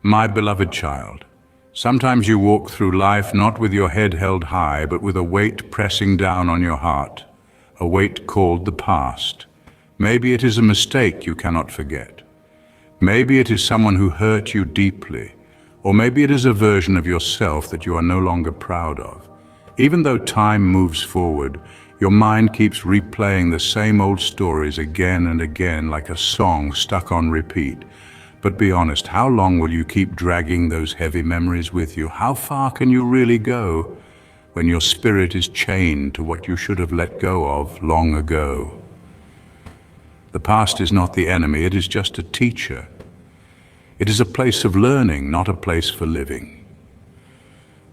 My beloved child, sometimes you walk through life not with your head held high, but with a weight pressing down on your heart, a weight called the past. Maybe it is a mistake you cannot forget. Maybe it is someone who hurt you deeply, or maybe it is a version of yourself that you are no longer proud of. Even though time moves forward, your mind keeps replaying the same old stories again and again like a song stuck on repeat. But be honest, how long will you keep dragging those heavy memories with you? How far can you really go when your spirit is chained to what you should have let go of long ago? The past is not the enemy, it is just a teacher. It is a place of learning, not a place for living.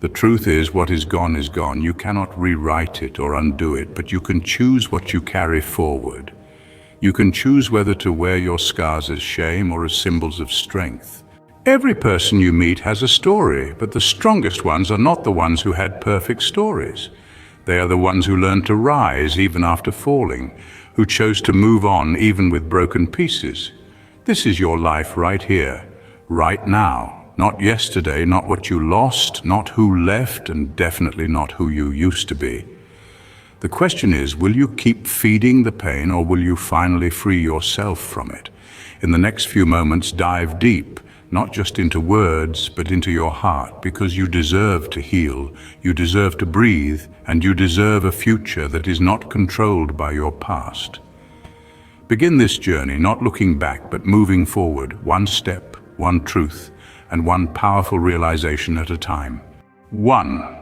The truth is, what is gone is gone. You cannot rewrite it or undo it, but you can choose what you carry forward. You can choose whether to wear your scars as shame or as symbols of strength. Every person you meet has a story, but the strongest ones are not the ones who had perfect stories. They are the ones who learned to rise even after falling, who chose to move on even with broken pieces. This is your life right here, right now. Not yesterday, not what you lost, not who left, and definitely not who you used to be. The question is, will you keep feeding the pain, or will you finally free yourself from it? In the next few moments, dive deep, not just into words, but into your heart, because you deserve to heal, you deserve to breathe, and you deserve a future that is not controlled by your past. Begin this journey, not looking back, but moving forward, one step, one truth, and one powerful realization at a time. 1.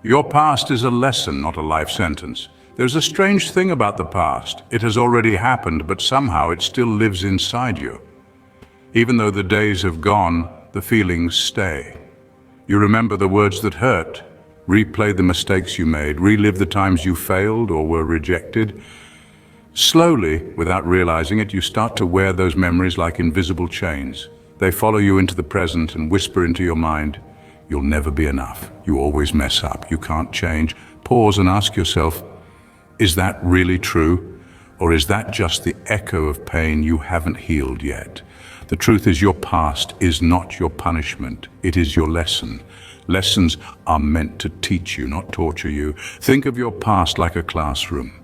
Your past is a lesson, not a life sentence. There's a strange thing about the past. It has already happened, but somehow it still lives inside you. Even though the days have gone, the feelings stay. You remember the words that hurt, replay the mistakes you made, relive the times you failed or were rejected. Slowly, without realizing it, you start to wear those memories like invisible chains. They follow you into the present and whisper into your mind, you'll never be enough. You always mess up. You can't change. Pause and ask yourself, is that really true? Or is that just the echo of pain you haven't healed yet? The truth is, your past is not your punishment. It is your lesson. Lessons are meant to teach you, not torture you. Think of your past like a classroom.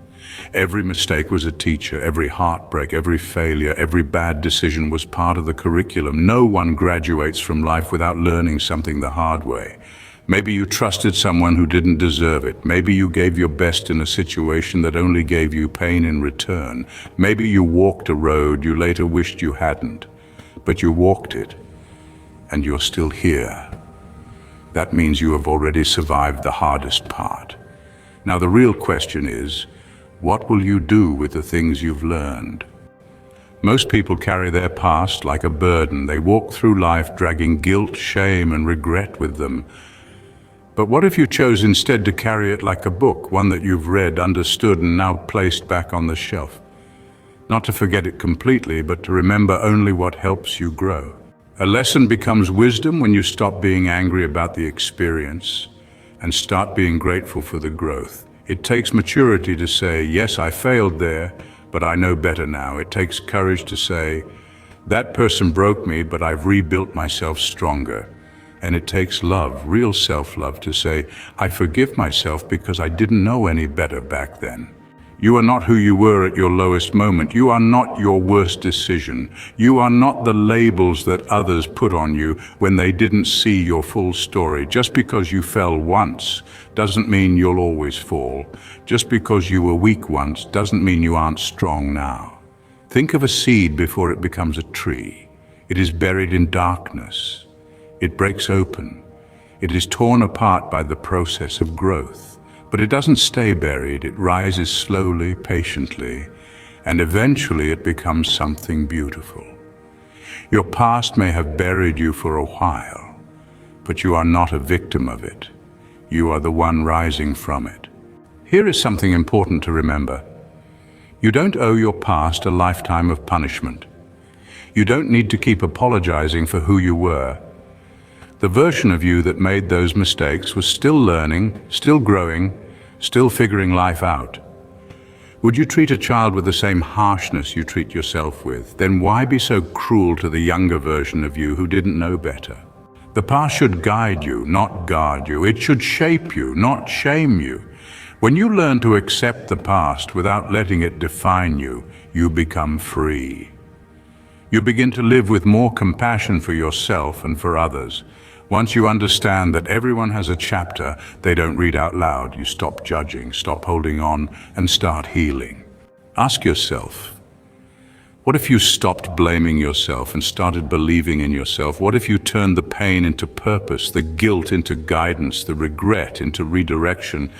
Every mistake was a teacher, every heartbreak, every failure, every bad decision was part of the curriculum. No one graduates from life without learning something the hard way. Maybe you trusted someone who didn't deserve it. Maybe you gave your best in a situation that only gave you pain in return. Maybe you walked a road you later wished you hadn't. But you walked it, and you're still here. That means you have already survived the hardest part. Now the real question is, what will you do with the things you've learned? Most people carry their past like a burden. They walk through life dragging guilt, shame, and regret with them. But what if you chose instead to carry it like a book, one that you've read, understood, and now placed back on the shelf? Not to forget it completely, but to remember only what helps you grow. A lesson becomes wisdom when you stop being angry about the experience and start being grateful for the growth. It takes maturity to say, yes, I failed there, but I know better now. It takes courage to say, that person broke me, but I've rebuilt myself stronger. And it takes love, real self-love, to say, I forgive myself because I didn't know any better back then. You are not who you were at your lowest moment. You are not your worst decision. You are not the labels that others put on you when they didn't see your full story. Just because you fell once doesn't mean you'll always fall. Just because you were weak once doesn't mean you aren't strong now. Think of a seed before it becomes a tree. It is buried in darkness. It breaks open. It is torn apart by the process of growth. But it doesn't stay buried. It rises slowly, patiently, and eventually it becomes something beautiful. Your past may have buried you for a while, but you are not a victim of it. You are the one rising from it. Here is something important to remember. You don't owe your past a lifetime of punishment. You don't need to keep apologizing for who you were. The version of you that made those mistakes was still learning, still growing, still figuring life out. Would you treat a child with the same harshness you treat yourself with? Then why be so cruel to the younger version of you who didn't know better? The past should guide you, not guard you. It should shape you, not shame you. When you learn to accept the past without letting it define you, you become free. You begin to live with more compassion for yourself and for others. Once you understand that everyone has a chapter they don't read out loud, you stop judging, stop holding on, and start healing. Ask yourself, what if you stopped blaming yourself and started believing in yourself? What if you turned the pain into purpose, the guilt into guidance, the regret into redirection?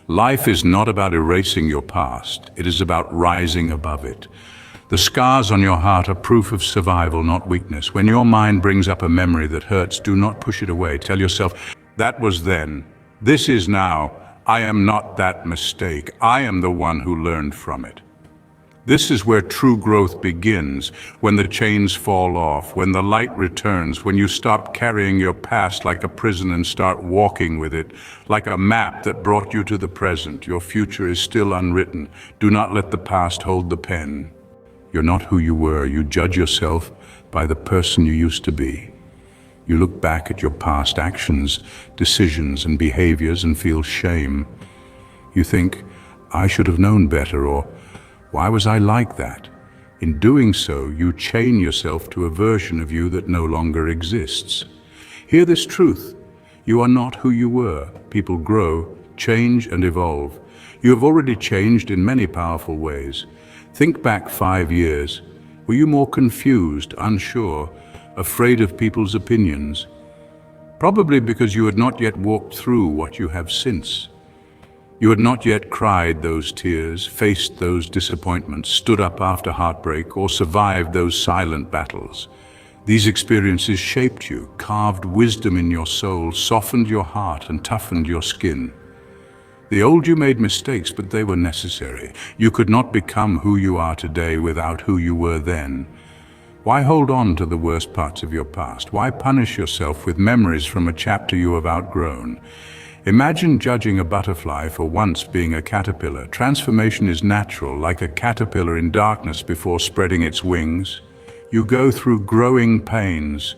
Life is not about erasing your past. It is about rising above it. The scars on your heart are proof of survival, not weakness. When your mind brings up a memory that hurts, do not push it away. Tell yourself, that was then. This is now. I am not that mistake. I am the one who learned from it. This is where true growth begins, when the chains fall off, when the light returns, when you stop carrying your past like a prison and start walking with it, like a map that brought you to the present. Your future is still unwritten. Do not let the past hold the pen. You're not who you were. You judge yourself by the person you used to be. You look back at your past actions, decisions, and behaviors and feel shame. You think, I should have known better, or why was I like that? In doing so, you chain yourself to a version of you that no longer exists. Hear this truth. You are not who you were. People grow, change, and evolve. You have already changed in many powerful ways. Think back 5 years. Were you more confused, unsure, afraid of people's opinions? Probably because you had not yet walked through what you have since. You had not yet cried those tears, faced those disappointments, stood up after heartbreak, or survived those silent battles. These experiences shaped you, carved wisdom in your soul, softened your heart, and toughened your skin. The old you made mistakes, but they were necessary. You could not become who you are today without who you were then. Why hold on to the worst parts of your past? Why punish yourself with memories from a chapter you have outgrown? Imagine judging a butterfly for once being a caterpillar. Transformation is natural, like a caterpillar in darkness before spreading its wings. You go through growing pains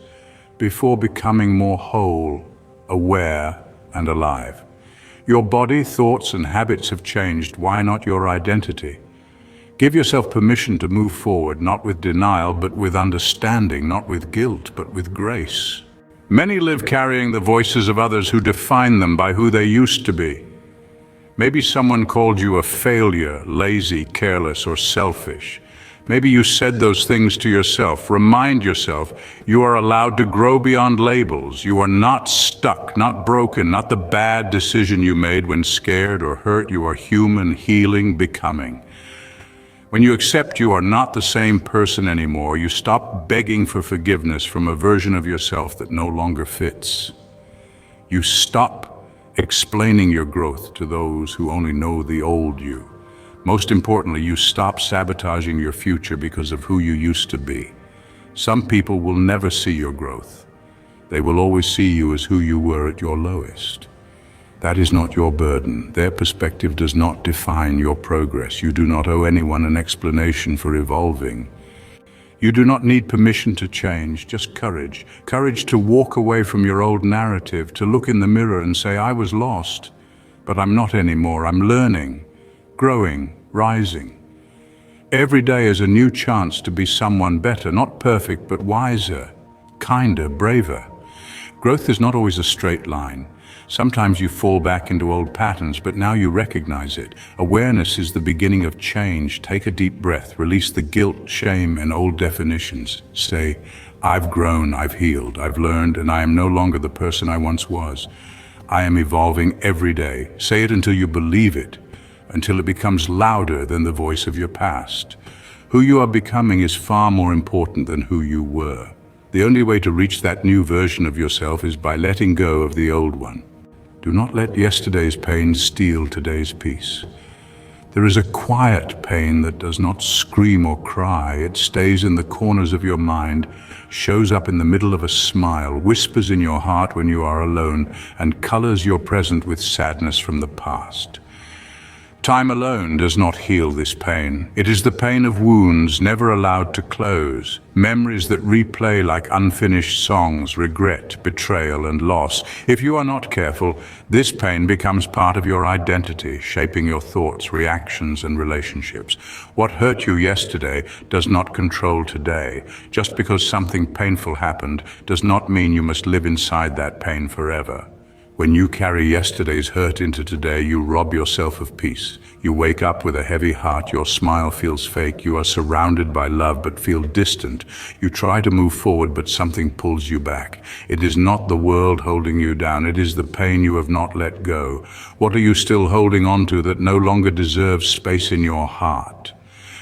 before becoming more whole, aware, and alive. Your body, thoughts, and habits have changed. Why not your identity? Give yourself permission to move forward, not with denial, but with understanding, not with guilt, but with grace. Many live carrying the voices of others who define them by who they used to be. Maybe someone called you a failure, lazy, careless, or selfish. Maybe you said those things to yourself. Remind yourself you are allowed to grow beyond labels. You are not stuck, not broken, not the bad decision you made when scared or hurt. You are human, healing, becoming. When you accept you are not the same person anymore, you stop begging for forgiveness from a version of yourself that no longer fits. You stop explaining your growth to those who only know the old you. Most importantly, you stop sabotaging your future because of who you used to be. Some people will never see your growth. They will always see you as who you were at your lowest. That is not your burden. Their perspective does not define your progress. You do not owe anyone an explanation for evolving. You do not need permission to change, just courage. Courage to walk away from your old narrative, to look in the mirror and say, I was lost, but I'm not anymore. I'm learning, growing, rising. Every day is a new chance to be someone better, not perfect, but wiser, kinder, braver. Growth is not always a straight line. Sometimes you fall back into old patterns, but now you recognize it. Awareness is the beginning of change. Take a deep breath, release the guilt, shame, and old definitions. Say, I've grown, I've healed, I've learned, and I am no longer the person I once was. I am evolving every day. Say it until you believe it, until it becomes louder than the voice of your past. Who you are becoming is far more important than who you were. The only way to reach that new version of yourself is by letting go of the old one. Do not let yesterday's pain steal today's peace. There is a quiet pain that does not scream or cry. It stays in the corners of your mind, shows up in the middle of a smile, whispers in your heart when you are alone, and colors your present with sadness from the past. Time alone does not heal this pain. It is the pain of wounds never allowed to close, memories that replay like unfinished songs, regret, betrayal, and loss. If you are not careful, this pain becomes part of your identity, shaping your thoughts, reactions, and relationships. What hurt you yesterday does not control today. Just because something painful happened does not mean you must live inside that pain forever. When you carry yesterday's hurt into today, you rob yourself of peace. You wake up with a heavy heart, your smile feels fake, you are surrounded by love but feel distant. You try to move forward but something pulls you back. It is not the world holding you down, it is the pain you have not let go. What are you still holding on to that no longer deserves space in your heart?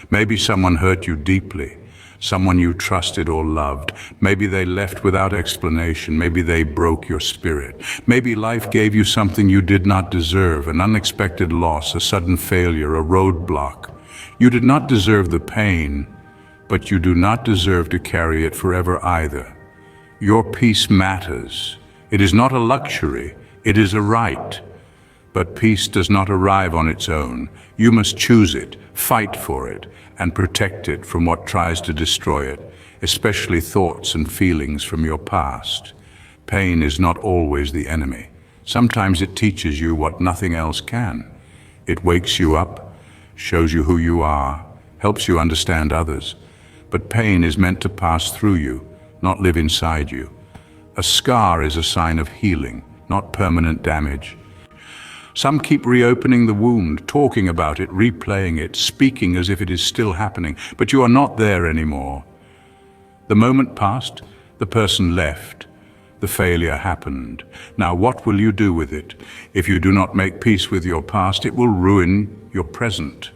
Maybe someone hurt you deeply. Someone you trusted or loved. Maybe they left without explanation. Maybe they broke your spirit. Maybe life gave you something you did not deserve, an unexpected loss, a sudden failure, a roadblock. You did not deserve the pain, but you do not deserve to carry it forever either. Your peace matters. It is not a luxury, it is a right. But peace does not arrive on its own. You must choose it, fight for it, and protect it from what tries to destroy it, especially thoughts and feelings from your past. Pain is not always the enemy. Sometimes it teaches you what nothing else can. It wakes you up, shows you who you are, helps you understand others. But pain is meant to pass through you, not live inside you. A scar is a sign of healing, not permanent damage. Some keep reopening the wound, talking about it, replaying it, speaking as if it is still happening, but you are not there anymore. The moment passed, the person left, the failure happened. Now what will you do with it? If you do not make peace with your past, it will ruin your present.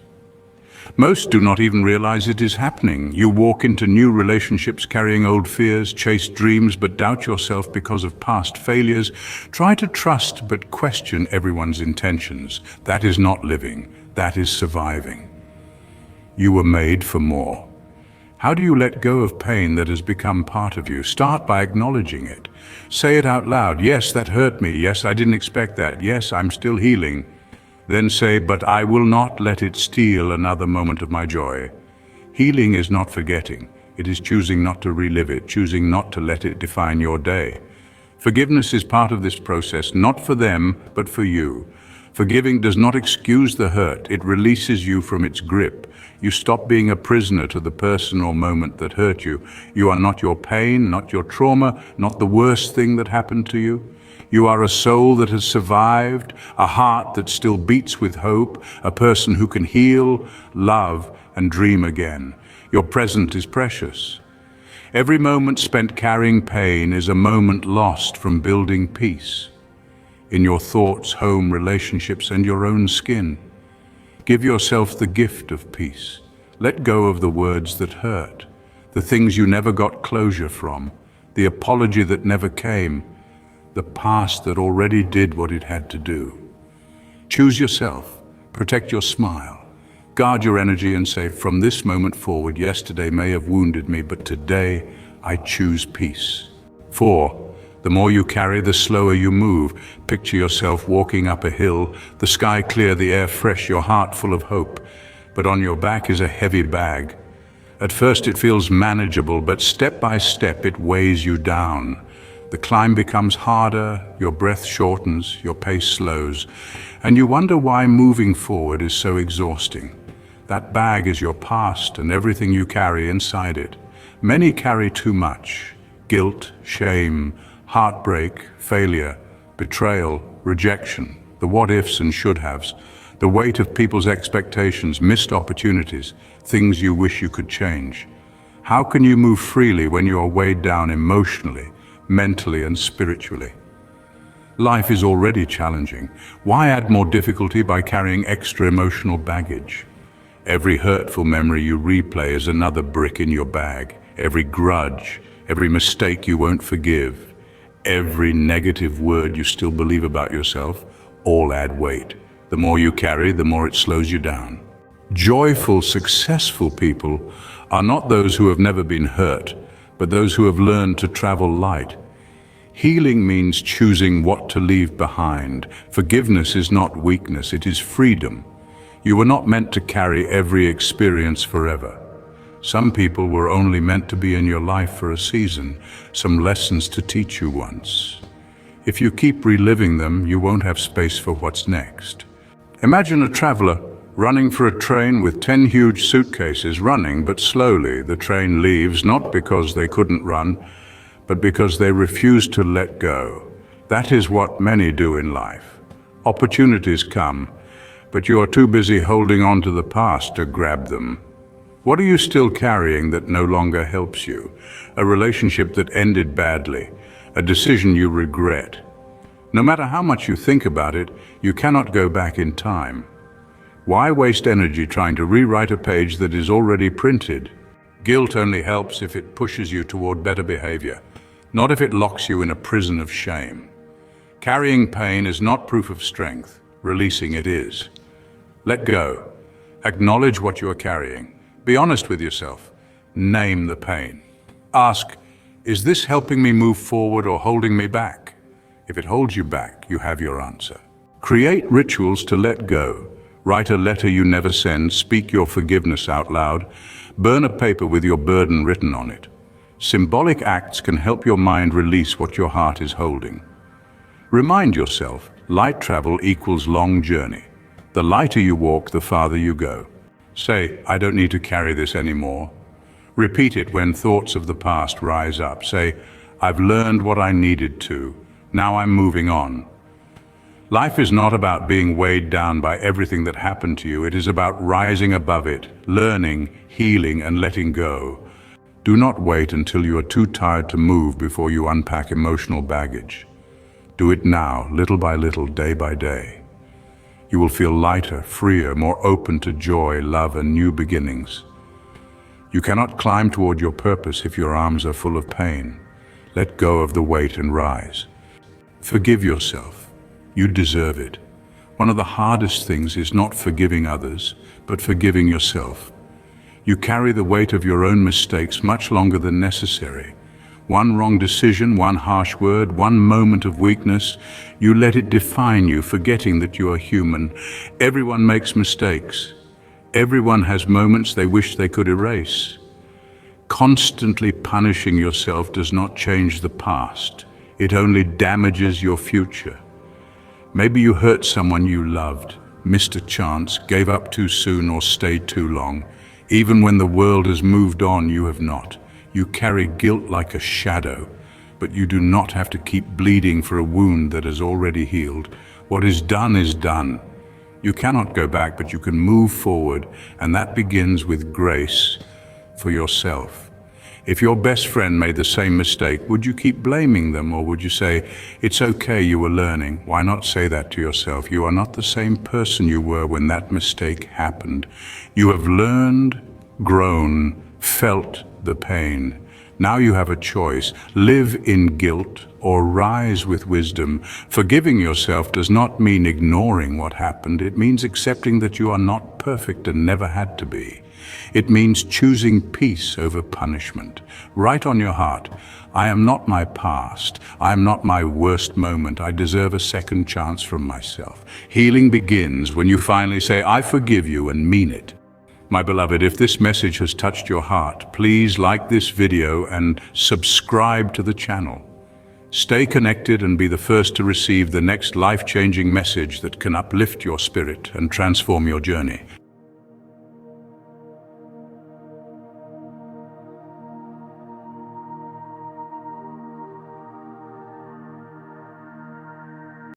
Most do not even realize it is happening. You walk into new relationships carrying old fears, chase dreams but doubt yourself because of past failures. Try to trust but question everyone's intentions. That is not living, that is surviving. You were made for more. How do you let go of pain that has become part of you? Start by acknowledging it. Say it out loud. Yes, that hurt me. Yes, I didn't expect that. Yes, I'm still healing. Then say, but I will not let it steal another moment of my joy. Healing is not forgetting. It is choosing not to relive it, choosing not to let it define your day. Forgiveness is part of this process, not for them, but for you. Forgiving does not excuse the hurt. It releases you from its grip. You stop being a prisoner to the person or moment that hurt you. You are not your pain, not your trauma, not the worst thing that happened to you. You are a soul that has survived, a heart that still beats with hope, a person who can heal, love, and dream again. Your present is precious. Every moment spent carrying pain is a moment lost from building peace. In your thoughts, home, relationships, and your own skin. Give yourself the gift of peace. Let go of the words that hurt, the things you never got closure from, the apology that never came, the past that already did what it had to do. Choose yourself, protect your smile, guard your energy and say, from this moment forward, yesterday may have wounded me, but today I choose peace. 4. The more you carry, the slower you move. Picture yourself walking up a hill, the sky clear, the air fresh, your heart full of hope, but on your back is a heavy bag. At first it feels manageable, but step by step it weighs you down. The climb becomes harder, your breath shortens, your pace slows, and you wonder why moving forward is so exhausting. That bag is your past and everything you carry inside it. Many carry too much: guilt, shame, heartbreak, failure, betrayal, rejection, the what-ifs and should-haves, the weight of people's expectations, missed opportunities, things you wish you could change. How can you move freely when you are weighed down emotionally, mentally and spiritually? Life is already challenging. Why add more difficulty by carrying extra emotional baggage? Every hurtful memory you replay is another brick in your bag. Every grudge, every mistake you won't forgive, every negative word you still believe about yourself, all add weight. The more you carry, the more it slows you down. Joyful, successful people are not those who have never been hurt, but those who have learned to travel light. Healing means choosing what to leave behind. Forgiveness is not weakness, it is freedom. You were not meant to carry every experience forever. Some people were only meant to be in your life for a season, some lessons to teach you once. If you keep reliving them, you won't have space for what's next. Imagine a traveler running for a train with 10 huge suitcases, running but slowly. The train leaves, not because they couldn't run, but because they refused to let go. That is what many do in life. Opportunities come, but you are too busy holding on to the past to grab them. What are you still carrying that no longer helps you? A relationship that ended badly, a decision you regret. No matter how much you think about it, you cannot go back in time. Why waste energy trying to rewrite a page that is already printed? Guilt only helps if it pushes you toward better behavior, not if it locks you in a prison of shame. Carrying pain is not proof of strength. Releasing it is. Let go. Acknowledge what you are carrying. Be honest with yourself. Name the pain. Ask, is this helping me move forward or holding me back? If it holds you back, you have your answer. Create rituals to let go. Write a letter you never send. Speak your forgiveness out loud. Burn a paper with your burden written on it. Symbolic acts can help your mind release what your heart is holding. Remind yourself, light travel equals long journey. The lighter you walk, the farther you go. Say, I don't need to carry this anymore. Repeat it when thoughts of the past rise up. Say, I've learned what I needed to. Now I'm moving on. Life is not about being weighed down by everything that happened to you. It is about rising above it, learning, healing, and letting go. Do not wait until you are too tired to move before you unpack emotional baggage. Do it now, little by little, day by day. You will feel lighter, freer, more open to joy, love, and new beginnings. You cannot climb toward your purpose if your arms are full of pain. Let go of the weight and rise. Forgive yourself. You deserve it. One of the hardest things is not forgiving others, but forgiving yourself. You carry the weight of your own mistakes much longer than necessary. One wrong decision, one harsh word, one moment of weakness, you let it define you, forgetting that you are human. Everyone makes mistakes. Everyone has moments they wish they could erase. Constantly punishing yourself does not change the past. It only damages your future. Maybe you hurt someone you loved, missed a chance, gave up too soon, or stayed too long. Even when the world has moved on, you have not. You carry guilt like a shadow, but you do not have to keep bleeding for a wound that has already healed. What is done is done. You cannot go back, but you can move forward, and that begins with grace for yourself. If your best friend made the same mistake, would you keep blaming them, or would you say, it's okay, you were learning? Why not say that to yourself? You are not the same person you were when that mistake happened. You have learned, grown, felt the pain. Now you have a choice. Live in guilt or rise with wisdom. Forgiving yourself does not mean ignoring what happened. It means accepting that you are not perfect and never had to be. It means choosing peace over punishment. Write on your heart, I am not my past. I am not my worst moment. I deserve a second chance from myself. Healing begins when you finally say, I forgive you, and mean it. My beloved, if this message has touched your heart, please like this video and subscribe to the channel. Stay connected and be the first to receive the next life-changing message that can uplift your spirit and transform your journey.